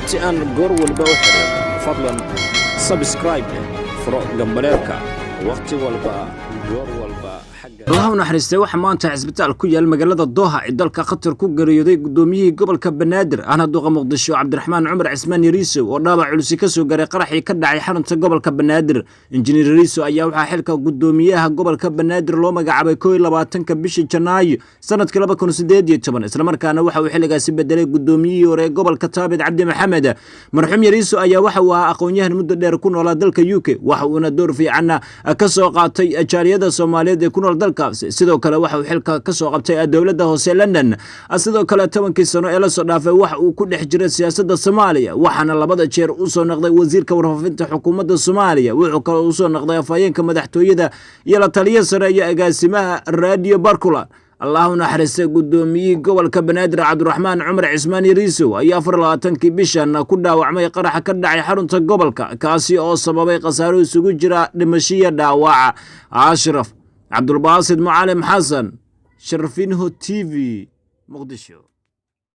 si aan goor walba u xiriirno fadlan subscribe furo gambareerka waqti walba goor walba الله نحرسته waxa maanta cisbitaal ku yaal magaalada Doha ee dalka Qatar ku geeriyooday gudoomiyihii gobolka Banaadir ana duqa Muqdisho Cabdiraxmaan Cumar Cismaan Yariiso oo dhaawac culus ka soo gaaray qaraxii ka dhacay xarunta gobolka Banaadir injineer Yariiso ayaa waxa xilka gudoomiyaha gobolka Banaadir loo magacaabay 22 bishii Janaayo sanadkii 2018 isla markaana waxa uu xilligaasi bedelay gudoomiyihii hore gobolka Taabid Cabdi Maxamed marxuum Yariiso ayaa waxa uu ahaa aqoon-yahan muddo dheer ku noolaa dalka UK waxa uu door fiican ka soo qaatay ajaariyada Soomaaliyeed ee ku nool dalka sidoo kale waxa uu xilka ka soo qabtay dawladda hoose London sidoo kale 10 sano ee la soo dhaafay waxa uu ku dhex jiray siyaasadda Soomaaliya waxaana labada jeer u soo noqday wasiirka warfaafinta xukuumadda Soomaaliya wuxuu kale u soo noqday afayeenka madaxtooyada iyo la taliye sare iyo agaasimaha Radio Barkula الله نحرسه قدومي قبل كبنادر عبد الرحمن عمر عثمان يريسو أي 24 بشان كنا وعمي قرح كدعي حرنت قبل كاسي أو سببي قصارو سجرا لمشية داوعة أشرف عبد الباسط معلم حسن شرفينه تي في مقدشو.